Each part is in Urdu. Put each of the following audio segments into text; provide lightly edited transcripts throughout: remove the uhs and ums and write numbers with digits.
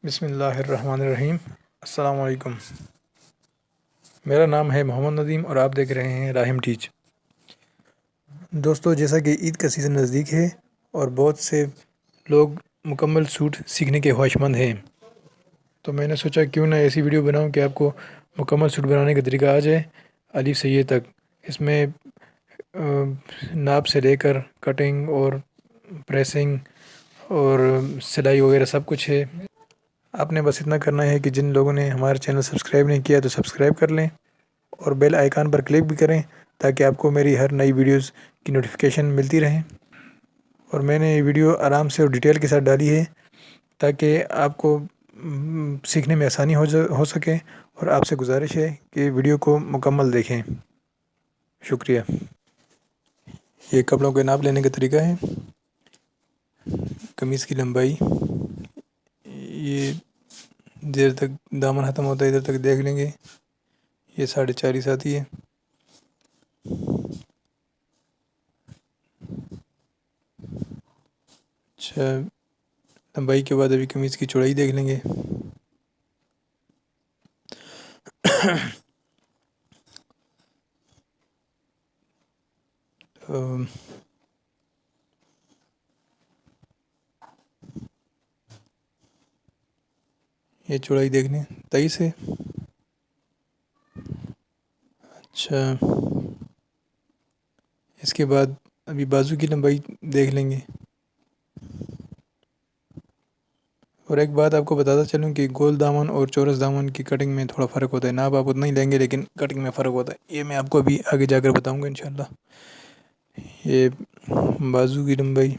بسم اللہ الرحمن الرحیم۔ السلام علیکم۔ میرا نام ہے محمد ندیم اور آپ دیکھ رہے ہیں راہم ٹیچ۔ دوستو، جیسا کہ عید کا سیزن نزدیک ہے اور بہت سے لوگ مکمل سوٹ سیکھنے کے خواہش مند ہیں، تو میں نے سوچا کیوں نہ ایسی ویڈیو بناؤں کہ آپ کو مکمل سوٹ بنانے کا طریقہ آ جائے الف سے یہ تک۔ اس میں ناپ سے لے کر کٹنگ اور پریسنگ اور سلائی وغیرہ سب کچھ ہے۔ آپ نے بس اتنا کرنا ہے کہ جن لوگوں نے ہمارا چینل سبسکرائب نہیں کیا تو سبسکرائب کر لیں اور بیل آئیکن پر کلک بھی کریں تاکہ آپ کو میری ہر نئی ویڈیوز کی نوٹیفیکیشن ملتی رہیں۔ اور میں نے یہ ویڈیو آرام سے اور ڈیٹیل کے ساتھ ڈالی ہے تاکہ آپ کو سیکھنے میں آسانی ہو سکے، اور آپ سے گزارش ہے کہ ویڈیو کو مکمل دیکھیں۔ شکریہ۔ یہ کپڑوں کے ناپ لینے کا طریقہ ہے۔ قمیص کی لمبائی یہ دیر تک دامن ختم ہوتا ہے ادھر تک دیکھ لیں گے، یہ 4.5 آتی ہے۔ اچھا، لمبائی کے بعد ابھی قمیص کی چوڑائی دیکھ لیں گے۔ یہ چوڑائی دیکھ لیں 23 ہے۔ اچھا، اس کے بعد ابھی بازو کی لمبائی دیکھ لیں گے۔ اور ایک بات آپ کو بتاتا چلوں کہ گول دامن اور چورس دامن کی کٹنگ میں تھوڑا فرق ہوتا ہے۔ ناپ آپ اتنا ہی لیں گے لیکن کٹنگ میں فرق ہوتا ہے، یہ میں آپ کو ابھی آگے جا کر بتاؤں گا انشاءاللہ۔ یہ بازو کی لمبائی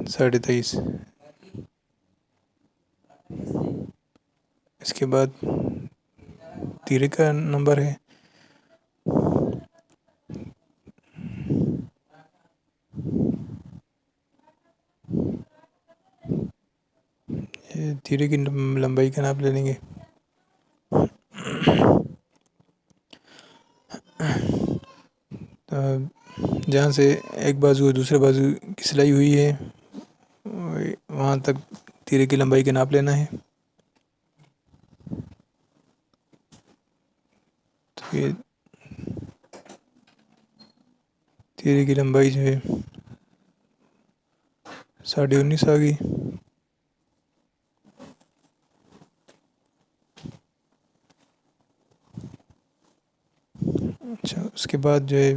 23.5۔ اس کے بعد تیرے کا نمبر ہے۔ یہ تیرے کی لمبائی کا ناپ لے لیں گے۔ جہاں سے ایک بازو اور دوسرے بازو کی سلائی ہوئی ہے وہاں تک تیرے کی لمبائی کا ناپ لینا ہے۔ تو یہ تیرے کی لمبائی جو ہے 19.5 آ گئی۔ اچھا، اس کے بعد جو ہے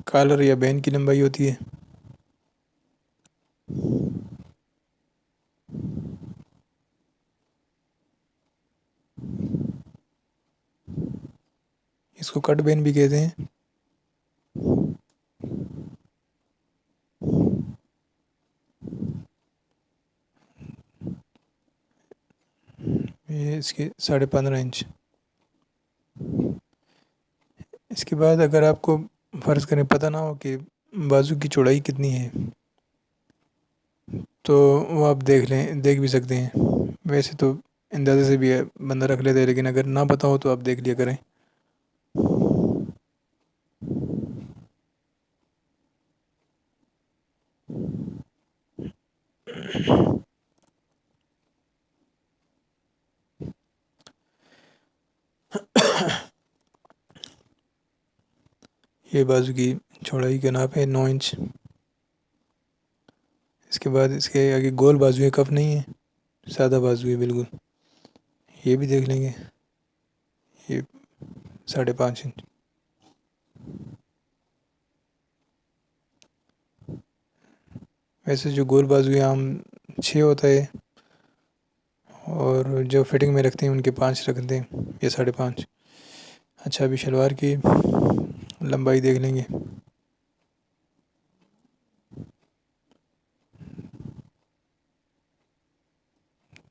کالر یا بین کی لمبائی ہوتی ہے۔ اس کو کٹ بین بھی کہتے ہیں۔ یہ اس کے 15.5 انچ۔ اس کے بعد اگر آپ کو فرض کریں پتہ نہ ہو کہ بازو کی چوڑائی کتنی ہے تو وہ آپ دیکھ بھی سکتے ہیں۔ ویسے تو اندازے سے بھی بندہ رکھ لیتا ہے، لیکن اگر نہ پتہ ہو تو آپ دیکھ لیا کریں۔ یہ بازو کی چوڑائی کا ناپ ہے 9 انچ۔ اس کے بعد اس کے آگے گول بازو ہے، کف نہیں ہے، سادہ بازو ہے بالکل، یہ بھی دیکھ لیں گے۔ یہ 5.5 انچ۔ ویسے جو گول بازو ہے عام 6 ہوتا ہے، اور جو فٹنگ میں رکھتے ہیں ان کے 5 رکھتے ہیں، یہ 5.5۔ اچھا، ابھی شلوار کی لمبائی دیکھ لیں گے۔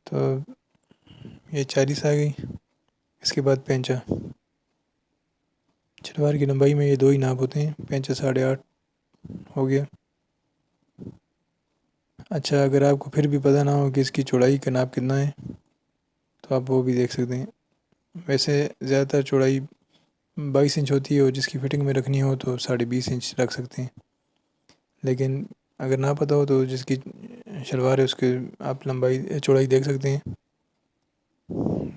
تو یہ 40 آ گئی۔ اس کے بعد پینچا۔ شلوار کی لمبائی میں یہ 2 ہی ناپ ہوتے ہیں، پینچا 8.5 ہو گیا۔ اچھا، اگر آپ کو پھر بھی پتہ نہ ہو کہ اس کی چوڑائی کا ناپ کتنا ہے تو آپ وہ بھی دیکھ سکتے ہیں۔ ویسے زیادہ تر چوڑائی 22 انچ ہوتی ہے، اور جس کی فٹنگ میں رکھنی ہو تو 20.5 انچ رکھ سکتے ہیں، لیکن اگر نہ پتہ ہو تو جس کی شلوار ہے اس کی آپ لمبائی چوڑائی دیکھ سکتے ہیں،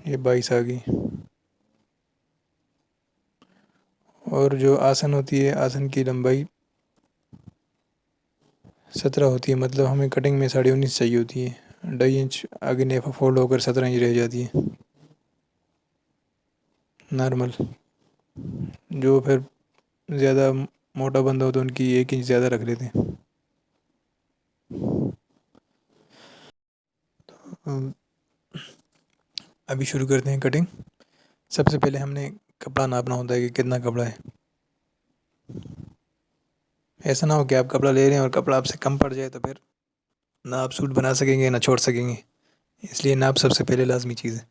یہ 22 آ گئی۔ اور جو آسن ہوتی ہے، آسن کی لمبائی 17 ہوتی ہے، مطلب ہمیں کٹنگ میں 19.5 چاہیے ہوتی ہے، 2.5 انچ آگے نیفا فولڈ ہو کر 17 انچ رہ جاتی ہے نارمل۔ جو پھر زیادہ موٹا بندہ ہو تو ان کی 1 انچ زیادہ رکھ لیتے ہیں۔ ابھی شروع کرتے ہیں کٹنگ۔ سب سے پہلے ہم نے کپڑا ناپنا ہوتا ہے کہ کتنا کپڑا ہے۔ ایسا نہ ہو کہ آپ کپڑا لے رہے ہیں اور کپڑا آپ سے کم پڑ جائے، تو پھر نہ آپ سوٹ بنا سکیں گے نہ چھوڑ سکیں گے، اس لیے ناپ سب سے پہلے لازمی چیز ہے۔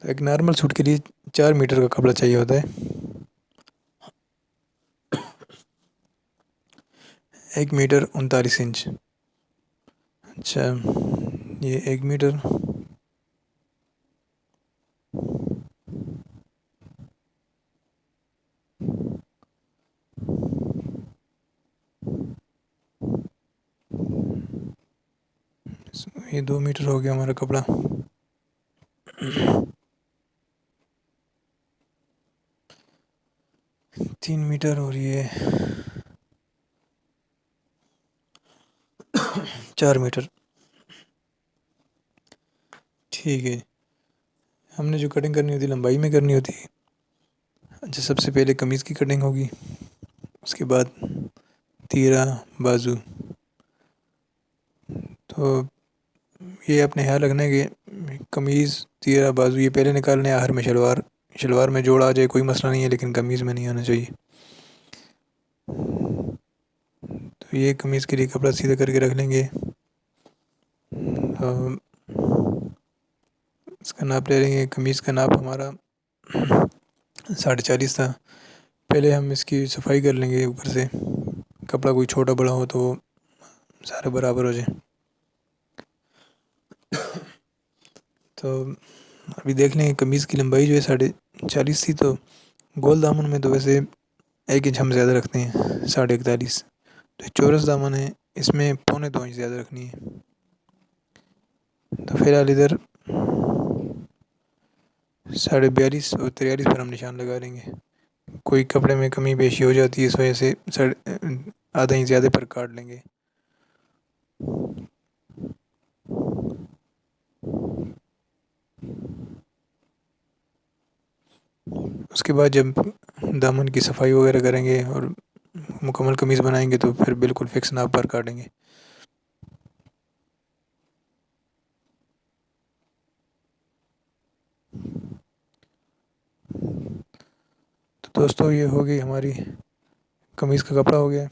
تو ایک نارمل سوٹ کے لیے 4 میٹر کا کپڑا چاہیے ہوتا ہے۔ 1 میٹر 39 انچ۔ اچھا، یہ 1 میٹر یہ 2 میٹر ہو گیا ہمارا کپڑا۔ 3 میٹر اور یہ 4 میٹر۔ ٹھیک ہے، ہم نے جو کٹنگ کرنی ہوتی ہے لمبائی میں کرنی ہوتی ہے۔ اچھا، سب سے پہلے قمیض کی کٹنگ ہوگی، اس کے بعد تیرہ بازو۔ تو یہ اپنے خیال رکھنا ہے کہ قمیض تیرہ بازو یہ پہلے نکالنے، آخر میں شلوار میں جوڑ آ جائے کوئی مسئلہ نہیں ہے، لیکن قمیض میں نہیں آنا چاہیے۔ تو یہ قمیض کے لیے کپڑا سیدھا کر کے رکھ لیں گے۔ اس کا ناپ لے لیں گے۔ قمیض کا ناپ ہمارا 40.5 تھا۔ پہلے ہم اس کی صفائی کر لیں گے اوپر سے، کپڑا کوئی چھوٹا بڑا ہو تو وہ سارے برابر ہو جائیں۔ تو ابھی دیکھ لیں، قمیض کی لمبائی جو ہے 40.5 تھی، تو گول دامن میں تو ویسے 1 انچ ہم زیادہ رکھتے ہیں، 41.5۔ تو چورس دامن ہے، اس میں 1.25 انچ زیادہ رکھنی ہے۔ تو فی الحال ادھر 42.5 اور 43 پر ہم نشان لگا لیں گے۔ کوئی کپڑے میں کمی بیشی ہو جاتی ہے، اس وجہ سے آدھا انچ زیادہ پر کاٹ لیں گے۔ اس کے بعد جب دامن کی صفائی وغیرہ کریں گے اور مکمل قمیض بنائیں گے تو پھر بالکل فکس ناپ پر کاٹیں گے۔ تو دوستو، یہ ہو گئی ہماری قمیض کا کپڑا ہو گیا،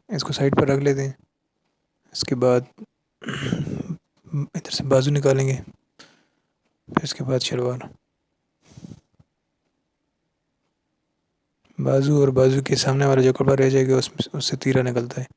اس کو سائڈ پر رکھ لیتے ہیں۔ اس کے بعد ادھر سے بازو نکالیں گے، پھر اس کے بعد شلوار۔ بازو اور بازو کے سامنے والا جو کپڑا رہ جائے گا اس سے تیرہ نکلتا ہے۔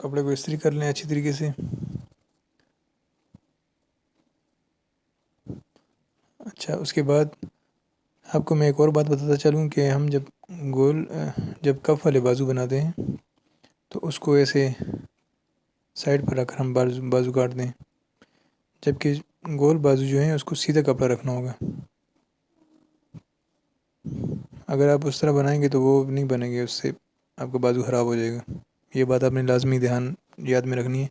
کپڑے کو استری کر لیں اچھی طریقے سے۔ اچھا، اس کے بعد آپ کو میں ایک اور بات بتاتا چلوں کہ ہم جب کف والے بازو بناتے ہیں تو اس کو ایسے سائڈ پر رکھ کر ہم بازو کاٹ دیں، جبکہ گول بازو جو ہیں اس کو سیدھا کپڑا رکھنا ہوگا۔ اگر آپ اس طرح بنائیں گے تو وہ نہیں بنیں گے، اس سے آپ کا بازو خراب ہو جائے گا۔ یہ بات آپ نے لازمی یاد میں رکھنی ہے۔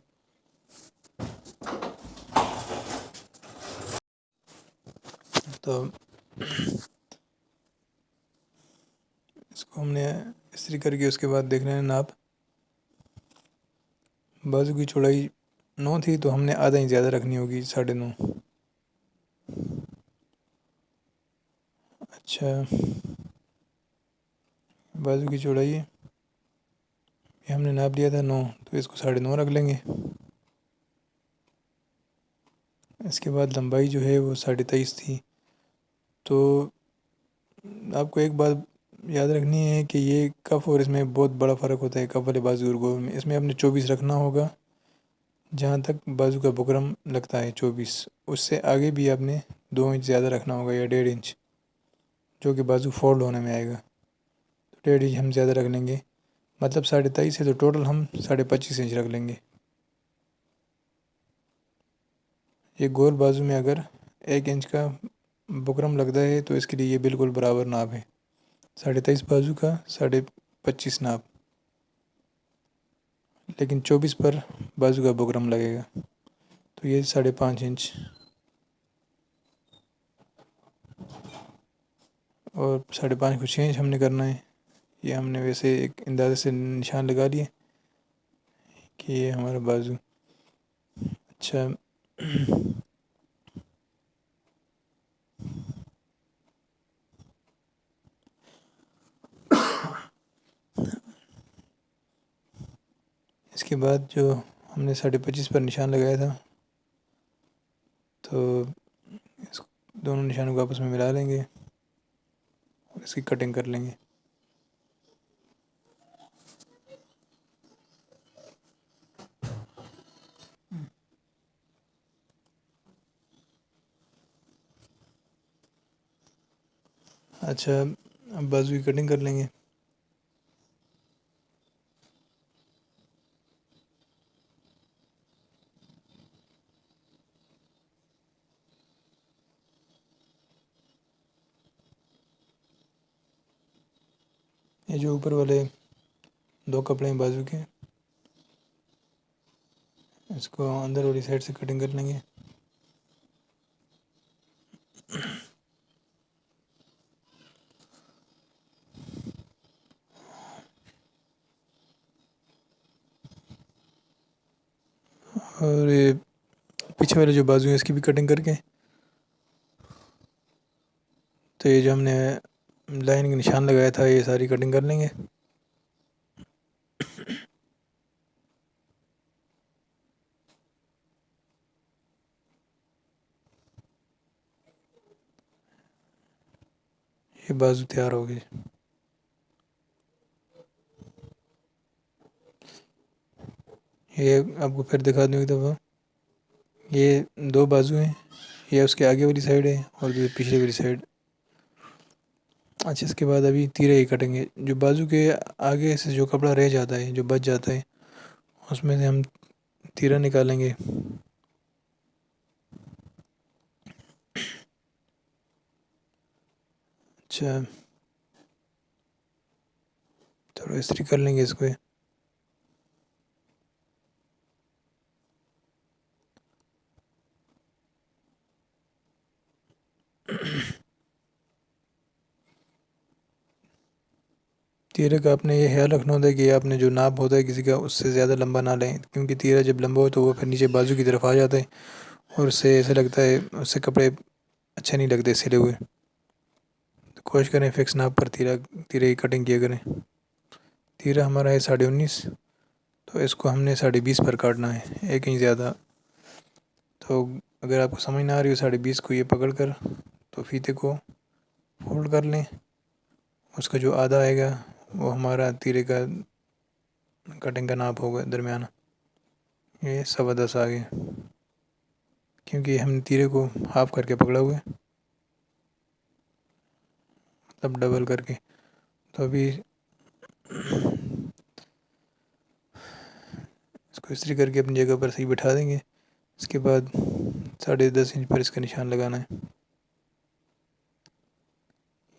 تو اس کو ہم نے استری کر کے اس کے بعد دیکھ لینا ناپ۔ بازو کی چوڑائی 9 تھی تو ہم نے آدھا انچ زیادہ رکھنی ہوگی، 9.5۔ اچھا، بازو کی چوڑائی یہ ہم نے ناپ لیا تھا 9، تو اس کو 9.5 رکھ لیں گے۔ اس کے بعد لمبائی جو ہے وہ 23.5 تھی۔ تو آپ کو ایک بات یاد رکھنی ہے کہ یہ کف اور اس میں بہت بڑا فرق ہوتا ہے کف والے بازو اور گول میں. اس میں اپنے 24 رکھنا ہوگا جہاں تک بازو کا بکرم لگتا ہے 24. اس سے آگے بھی آپ نے 2 انچ زیادہ رکھنا ہوگا یا 1.5 انچ جو کہ بازو فولڈ ہونے میں آئے گا. 1.5 انچ ہم زیادہ رکھ لیں گے مطلب 23.5 ہے تو ٹوٹل ہم 25.5 انچ رکھ لیں گے. یہ گول بازو میں اگر 1 انچ کا بکرم لگتا ہے تو اس کے لیے یہ بالکل برابر ناپ ہے. 23.5 بازو کا 25.5 ناپ. لیکن 24 پر بازو کا بکرم لگے گا تو یہ 5.5 انچ. اور 5.5 کو چینج ہم نے کرنا ہے. یہ ہم نے ویسے ایک اندازے سے نشان لگا لیے کہ یہ ہمارا بازو. اچھا اس کے بعد جو ہم نے 25.5 پر نشان لگایا تھا تو اس دونوں نشانوں کو آپس میں ملا لیں گے اور اس کی کٹنگ کر لیں گے. اچھا اب بازو کی کٹنگ کر لیں گے. یہ جو اوپر والے 2 کپڑے ہیں بازو کے اس کو اندر والی سائڈ سے کٹنگ کر لیں گے. اور یہ پیچھے والے جو بازو ہیں اس کی بھی کٹنگ کر کے تو یہ جو ہم نے لائن کا نشان لگایا تھا یہ ساری کٹنگ کر لیں گے. یہ بازو تیار ہو گئی. یہ آپ کو پھر دکھا دوں ایک دفعہ. یہ 2 بازو ہیں. یہ اس کے آگے والی سائڈ ہے اور جو پچھلے والی سائڈ. اچھا اس کے بعد ابھی تیرے ہی کٹیں گے. جو بازو کے آگے سے جو کپڑا رہ جاتا ہے جو بچ جاتا ہے اس میں سے ہم تیرہ نکالیں گے. اچھا تھوڑا استری کر لیں گے اس کو. تیرے کا آپ نے یہ خیال رکھنا ہوتا ہے کہ آپ نے جو ناپ ہوتا ہے کسی کا اس سے زیادہ لمبا نہ لیں کیونکہ تیرہ جب لمبا ہو تو وہ پھر نیچے بازو کی طرف آ جاتا ہے اور اس سے ایسا لگتا ہے اس سے کپڑے اچھے نہیں لگتے سلے ہوئے. تو کوشش کریں فکس ناپ پر تیرے کی کٹنگ کیا کریں. تیرہ ہمارا ہے 19.5 تو اس کو ہم نے 20.5 پر کاٹنا ہے 1 انچ زیادہ. تو اگر آپ کو سمجھ نہ آ رہی ہو 20.5 کو یہ پکڑ کر تو فیتے کو فولڈ کر لیں. اس کا جو آدھا آئے گا وہ ہمارا تیرے کا کٹنگ کا ناپ ہوگا درمیانہ. یہ 10.25 آگے کیونکہ ہم نے تیرے کو ہاف کر کے پکڑا ہوا ہے مطلب ڈبل کر کے. تو ابھی اس کو استری کر کے اپنی جگہ پر صحیح بٹھا دیں گے. اس کے بعد 10.5 انچ پر اس کا نشان لگانا ہے.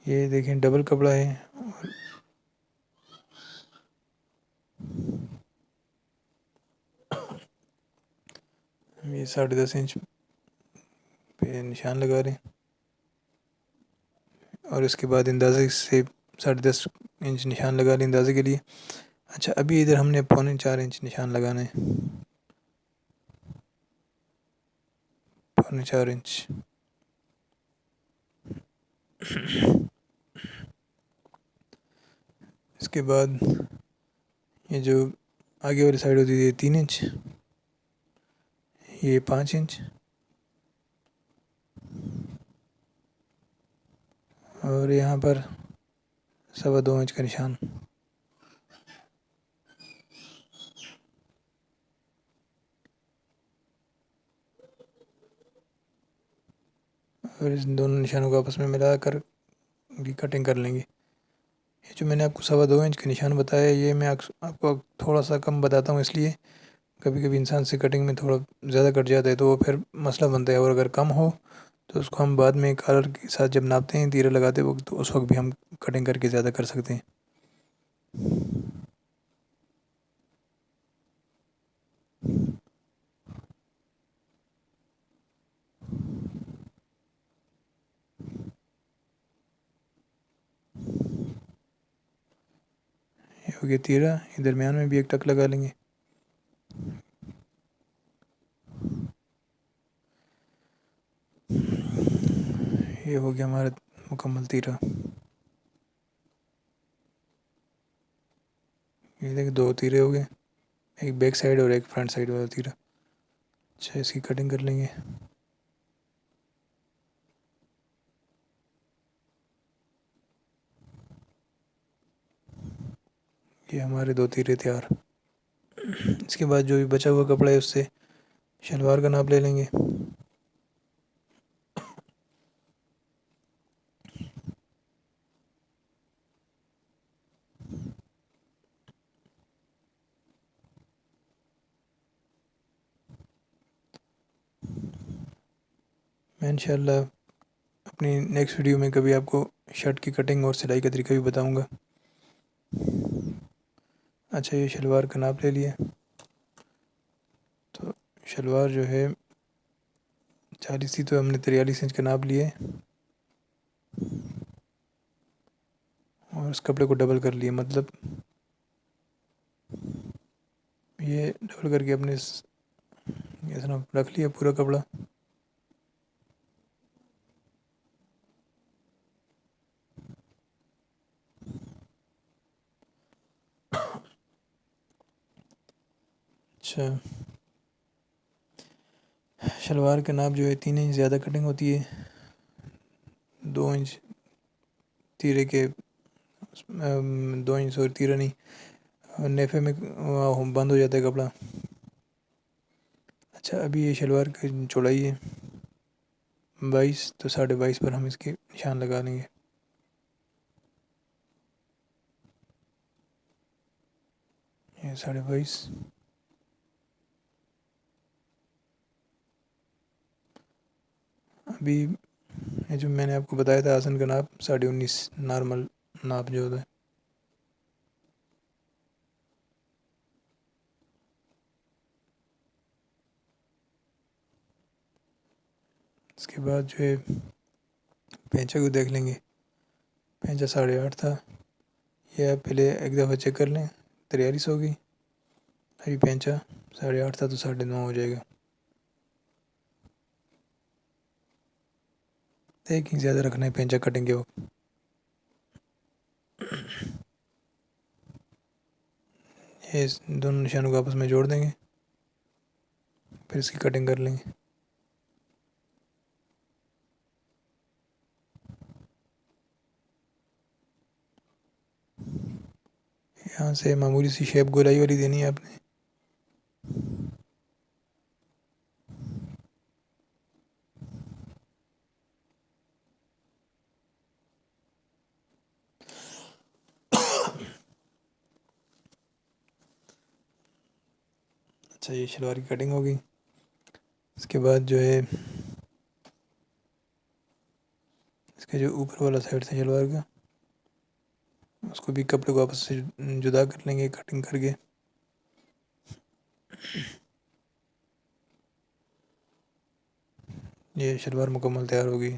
یہ دیکھیں ڈبل کپڑا ہے اور یہ 10.5 انچ پہ نشان لگا رہے ہیں اور اس کے بعد اندازے سے 10.5 انچ نشان لگا لیں اندازے کے لیے. اچھا ابھی ادھر ہم نے 4.25 انچ نشان لگانا ہے. 4.25 انچ. اس کے بعد یہ جو آگے والی سائڈ ہوتی ہے 3 انچ یہ 5 انچ اور یہاں پر 2.25 کا نشان. اور اس دونوں نشانوں کو آپس میں ملا کر کی کٹنگ کر لیں گے. یہ جو میں نے آپ کو 2.25 کا نشان بتایا یہ میں آپ کو تھوڑا سا کم بتاتا ہوں، اس لیے کبھی کبھی انسان سے کٹنگ میں تھوڑا زیادہ کٹ جاتا ہے تو وہ پھر مسئلہ بنتا ہے، اور اگر کم ہو تو اس کو ہم بعد میں کالر کے ساتھ جب ناپتے ہیں تیرے لگاتے وقت تو اس وقت بھی ہم کٹنگ کر کے زیادہ کر سکتے ہیں. یہ ہو گیا تیرہ، درمیان میں بھی ایک ٹک لگا لیں گے. یہ ہو گیا ہمارا مکمل تیرہ. یہ دیکھیں 2 تیرے ہو گئے، ایک بیک سائڈ اور ایک فرنٹ سائڈ والا تیرہ. اچھا اس کی کٹنگ کر لیں گے. یہ ہمارے 2 تیرے تیار. اس کے بعد جو بھی بچا ہوا کپڑا ہے اس سے شلوار کا ناپ لے لیں گے. میں انشاءاللہ اپنی نیکسٹ ویڈیو میں کبھی آپ کو شرٹ کی کٹنگ اور سلائی کا طریقہ بھی بتاؤں گا. اچھا یہ شلوار کا ناپ لے لیا. تو شلوار جو ہے 40 تھی تو ہم نے 43 انچ کا ناپ لیے اور اس کپڑے کو ڈبل کر لیے، مطلب یہ ڈبل کر کے اپنے اس طرح رکھ لیا پورا کپڑا. اچھا شلوار کا ناپ جو ہے 3 انچ زیادہ کٹنگ ہوتی ہے، 2 انچ تیرے کے 2 انچ اور تیرہ نہیں نیفے میں بند ہو جاتا ہے کپڑا. اچھا ابھی یہ شلوار کی چوڑائی ہے 22 تو 22.5 پر ہم اس کے نشان لگا لیں گے. یہ 22.5. ابھی یہ جو میں نے آپ کو بتایا تھا آسن کا ناپ 19.5 نارمل ناپ جو ہوتا ہے. اس کے بعد جو ہے پینچے کو دیکھ لیں گے. پینچا 8.5 تھا، یہ آپ پہلے ایک دفعہ چیک کر لیں. 43 ہوگی. ابھی پینچا 8.5 تھا تو 9.5 ہو جائے گا. ایک انچ زیادہ رکھنا ہے پینچا کٹنگ کے وقت. یہ دونوں نشانوں کو آپس میں جوڑ دیں گے، پھر اس کی کٹنگ کر لیں گے. یہاں سے معمولی سی شیپ گولائی والی دینی ہے آپ نے. اچھا یہ شلوار کی کٹنگ ہوگی. اس کے بعد جو ہے اس کے جو اوپر والا سائڈ تھا شلوار کا اس کو بھی کپڑے کو آپس سے جدا کر لیں گے کٹنگ کر کے. یہ شلوار مکمل تیار ہوگی.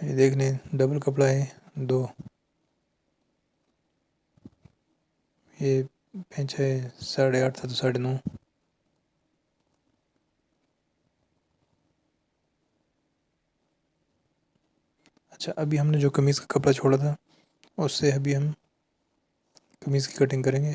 یہ دیکھ لیں ڈبل کپڑا ہے 2. یہ پینچا ہے 8.5 تھا تو 9.5. اچھا ابھی ہم نے جو قمیض کا کپڑا چھوڑا تھا اس سے ابھی ہم قمیض کی کٹنگ کریں گے.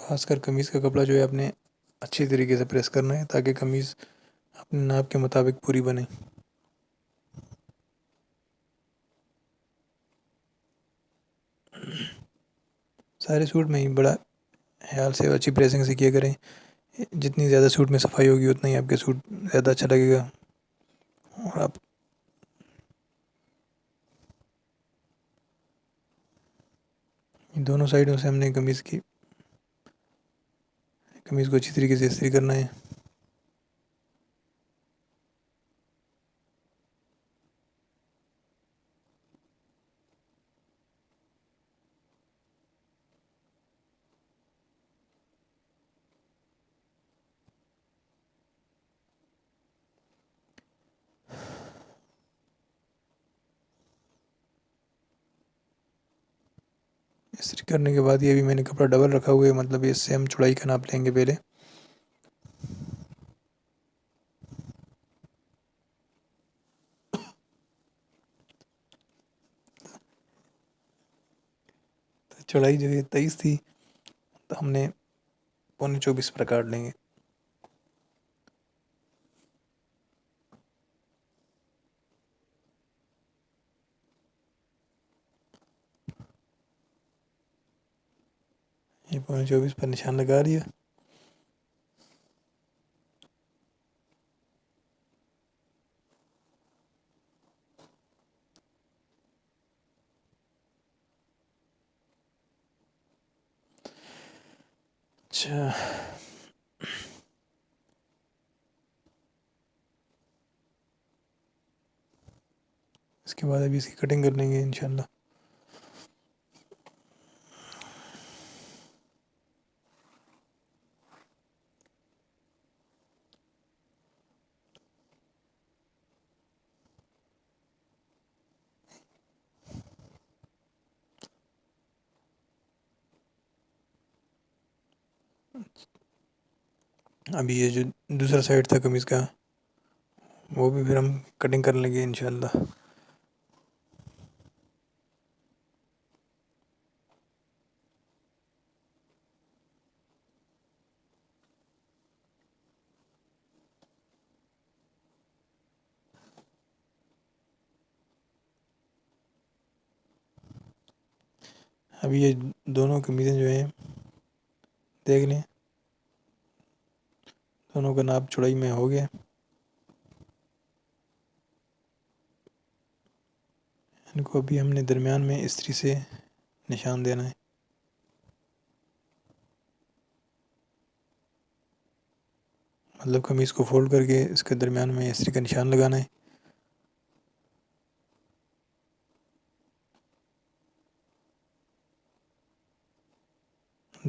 خاص کر قمیض کا کپڑا جو ہے آپ نے اچھی طریقے سے پریس کرنا ہے تاکہ قمیض اپنے ناپ کے مطابق پوری بنے۔ سارے سوٹ میں ہی بڑا خیال سے اچھی پریسنگ سے کیا کریں، جتنی زیادہ سوٹ میں صفائی ہوگی اتنا ہی آپ کے سوٹ زیادہ اچھا لگے گا۔ اور آپ دونوں سائڈوں سے ہم نے قمیض کو اچھی طریقے سے استری کرنا ہے۔ استری کرنے کے بعد یہ بھی میں نے کپڑا ڈبل رکھا ہوا ہے، مطلب اس سے ہم چوڑائی کا ناپ لیں گے پہلے۔ چوڑائی جو ہے 23 تھی تو ہم نے 24.25 پر کاٹ لیں گے۔ یہ 24.25 پر نشان لگا دیا۔ اچھا، اس کے بعد ابھی اس کی کٹنگ کر لیں گے انشاءاللہ۔ ابھی یہ جو دوسرا سائڈ تھا قمیض کا وہ بھی پھر ہم کٹنگ کر لیں گے انشاءاللہ۔ ابھی یہ دونوں قمیضیں جو ہیں دیکھ لیں، دونوں کا ناپ چوڑائی میں ہو گیا۔ ان کو ابھی ہم نے درمیان میں استری سے نشان دینا ہے۔ مطلب قمیض کو فولڈ کر کے اس کے درمیان میں استری کا نشان لگانا ہے۔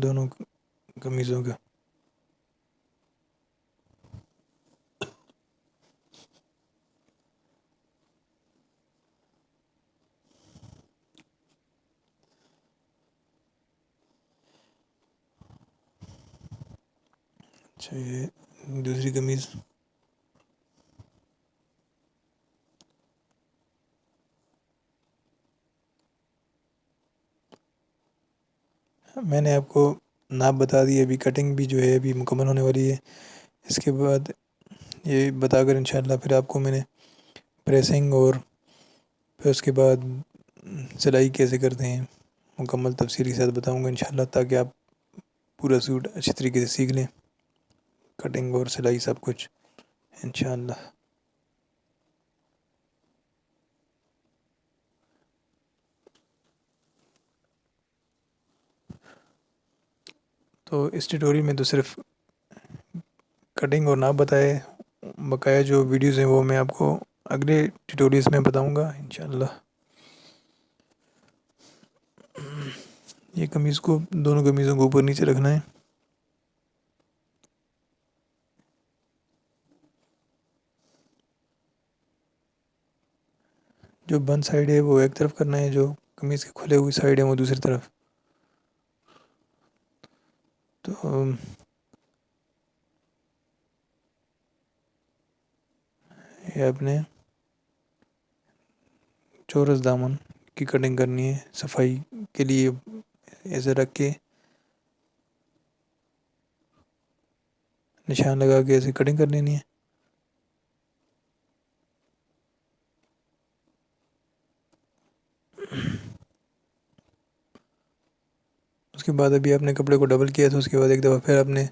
دونوں قمیضوں کا اچھا، یہ دوسری قمیض میں نے آپ کو ناپ بتا دی، ابھی کٹنگ بھی جو ہے ابھی مکمل ہونے والی ہے۔ اس کے بعد یہ بتا کر انشاءاللہ پھر آپ کو میں نے پریسنگ اور پھر اس کے بعد سلائی کیسے کرتے ہیں مکمل تفصیل کے ساتھ بتاؤں گا انشاءاللہ، تاکہ آپ پورا سوٹ اچھی طریقے سے سیکھ لیں، کٹنگ اور سلائی سب کچھ انشاءاللہ۔ تو اس ٹیوٹوریل میں تو صرف کٹنگ اور ناپ بتائے، بقایا جو ویڈیوز ہیں وہ میں آپ کو اگلے ٹیوٹوریلز میں بتاؤں گا انشاءاللہ۔ یہ قمیض کو دونوں قمیضوں کو اوپر نیچے رکھنا ہے۔ جو بند سائڈ ہے وہ ایک طرف کرنا ہے، جو قمیض کے کھلے ہوئی سائڈ ہیں وہ دوسری طرف۔ تو یہ اپنے چورس دامن کی کٹنگ کرنی ہے صفائی کے لیے، ایسے رکھ کے نشان لگا کے ایسے کٹنگ کر لینی ہے۔ اس کے بعد ابھی آپ نے کپڑے کو ڈبل کیا تو اس کے بعد ایک دفعہ پھر آپ نے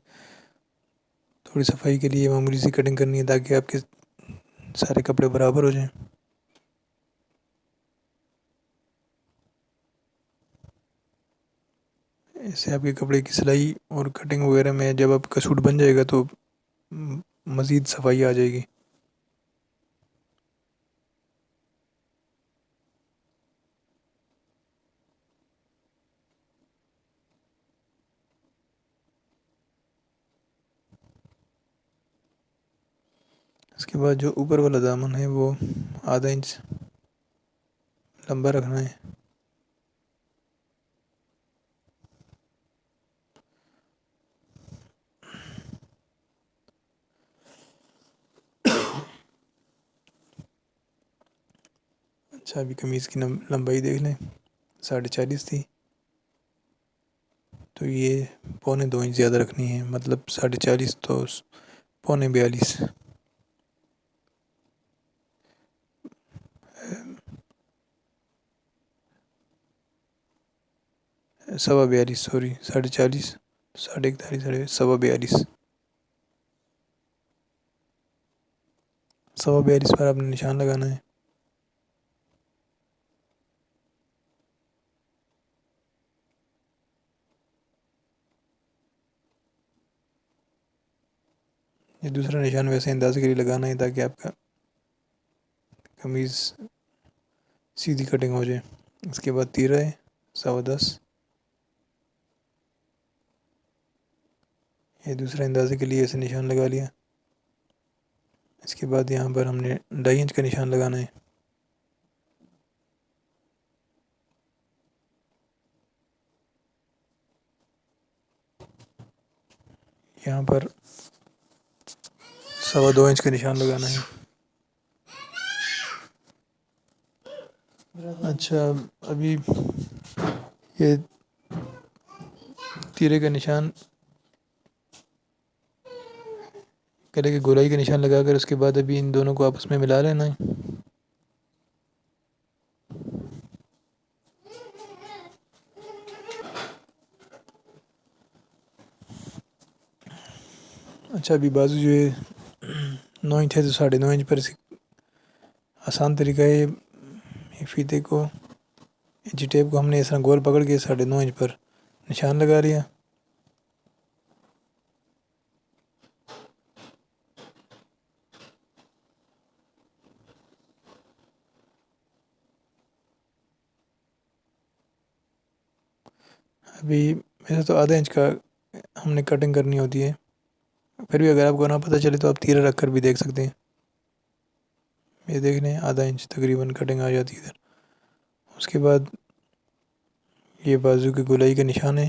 تھوڑی صفائی کے لیے معمولی سی کٹنگ کرنی ہے تاکہ آپ کے سارے کپڑے برابر ہو جائیں۔ اس سے آپ کے کپڑے کی سلائی اور کٹنگ وغیرہ میں جب آپ کا سوٹ بن جائے گا تو مزید صفائی آ جائے گی۔ اس کے بعد جو اوپر والا دامن ہے وہ آدھا انچ لمبا رکھنا ہے۔ اچھا ابھی قمیض کی لمبائی دیکھ لیں، 40.5 تھی تو یہ 1.25 انچ زیادہ رکھنی ہے، مطلب 40.5 تو 42.5۔ 42.5 سوری، 40.5 41.5 42.5 42.5 پر آپ نے نشان لگانا ہے۔ یہ دوسرا نشان ویسے اندازے کے لیے لگانا ہے تاکہ آپ کا قمیض سیدھی کٹنگ ہو جائے۔ اس کے بعد تیرہ ہے 10.25، یہ دوسرا اندازے کے لیے ایسے نشان لگا لیا۔ اس کے بعد یہاں پر ہم نے 2.5 انچ کا نشان لگانا ہے۔ یہاں پر 2.25 انچ کا نشان لگانا ہے۔ اچھا ابھی یہ تیرے کا نشان گلے کی گولائی کا نشان لگا کر اس کے بعد ابھی ان دونوں کو آپس میں ملا لینا ہے۔ اچھا ابھی بازو جو ہے 9 انچ ہے تو 9.5 انچ پر آسان طریقہ ہے، فیتے کو انچی ٹیپ کو ہم نے اس طرح گول پکڑ کے 9.5 انچ پر نشان لگا لیا۔ ابھی ویسے تو آدھا انچ کا ہم نے کٹنگ کرنی ہوتی ہے، پھر بھی اگر آپ کو نہ پتہ چلے تو آپ تیرہ رکھ کر بھی دیکھ سکتے ہیں۔ یہ دیکھ لیں آدھا انچ تقریباً کٹنگ آ جاتی ہے ادھر۔ اس کے بعد یہ بازو کی گولائی کا نشان ہے۔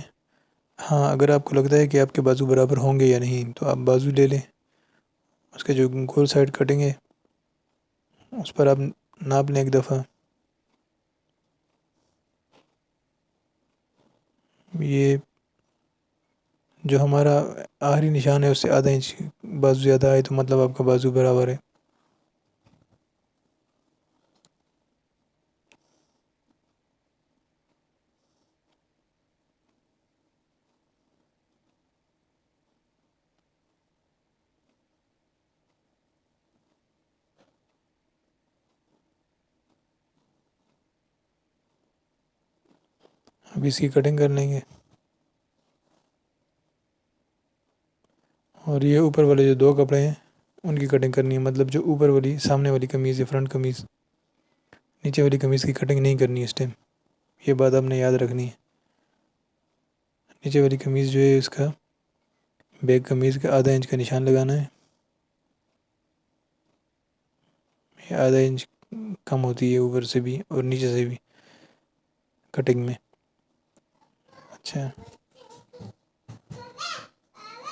ہاں اگر آپ کو لگتا ہے کہ آپ کے بازو برابر ہوں گے یا نہیں تو آپ بازو لے لیں، اس کے جو گول سائڈ کٹنگ ہے اس پر آپ ناپ لیں ایک دفعہ۔ یہ جو ہمارا آخری نشان ہے اس سے آدھا انچ بازو زیادہ آئے تو مطلب آپ کا بازو برابر ہے۔ اب اس کی کٹنگ کر لیں گے، اور یہ اوپر والے جو دو کپڑے ہیں ان کی کٹنگ کرنی ہے، مطلب جو اوپر والی سامنے والی قمیض ہے فرنٹ قمیض، نیچے والی قمیض کی کٹنگ نہیں کرنی ہے اس ٹائم، یہ بات آپ نے یاد رکھنی ہے۔ نیچے والی قمیض جو ہے اس کا بیک قمیض کا آدھا انچ کا نشان لگانا ہے۔ یہ آدھا انچ کم ہوتی ہے اوپر سے بھی اور نیچے سے بھی کٹنگ میں۔ اچھا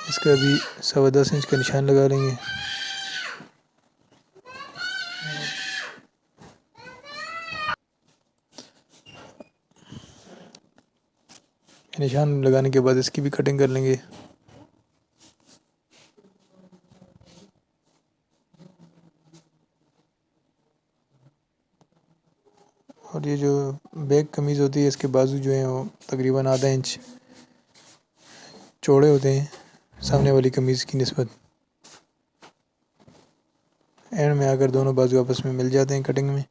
اس کا بھی 10.25 انچ کا نشان لگا لیں گے۔ نشان لگانے کے بعد اس کی بھی کٹنگ کر لیں گے۔ اور یہ جو بیک قمیض ہوتی ہے اس کے بازو جو ہیں وہ تقریباً آدھا انچ چوڑے ہوتے ہیں سامنے والی قمیض کی نسبت. اینڈ میں آ کر دونوں بازو آپس میں مل جاتے ہیں کٹنگ میں.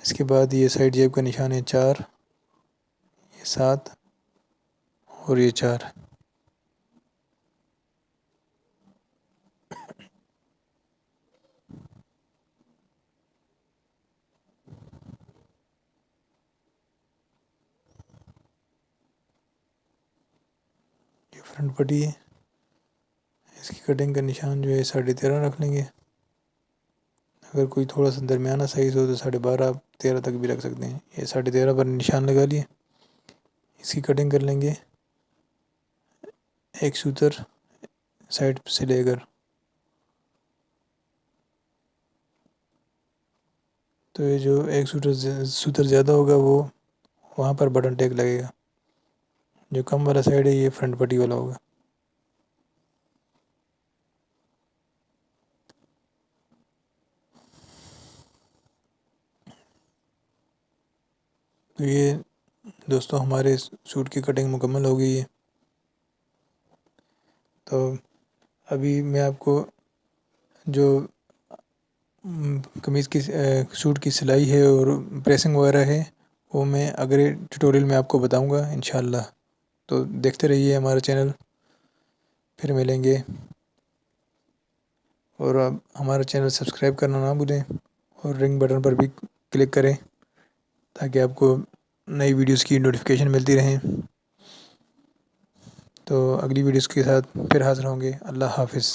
اس کے بعد یہ سائڈ جیب کا نشان ہے 4، یہ 7 اور یہ 4. یہ فرنٹ پٹی ہے. اس کی کٹنگ کا نشان جو ہے 13.5 رکھ لیں گے. اگر کوئی تھوڑا سا درمیانہ سائز ہو تو 12.5 13 تک بھی رکھ سکتے ہیں. یہ 13.5 پر نشان لگا لیے. اس کی کٹنگ کر لیں گے ایک سوتر سائڈ سے لے کر. تو یہ جو ایک سوتر زیادہ ہوگا وہ وہاں پر بٹن ٹیک لگے گا. جو کم والا سائڈ ہے یہ فرنٹ پٹی والا ہوگا. تو یہ دوستوں ہمارے سوٹ کی کٹنگ مکمل ہو گئی ہے. تو ابھی میں آپ کو جو قمیض کی سوٹ کی سلائی ہے اور پریسنگ وغیرہ ہے وہ میں اگلے ٹیوٹوریل میں آپ کو بتاؤں گا انشاءاللہ. تو دیکھتے رہیے ہمارا چینل. پھر ملیں گے. اور آپ ہمارا چینل سبسکرائب کرنا نہ بھولیں اور رنگ بٹن پر بھی کلک کریں تاکہ آپ کو نئی ویڈیوز کی نوٹیفیکیشن ملتی رہیں. تو اگلی ویڈیوز کے ساتھ پھر حاضر ہوں گے. اللہ حافظ.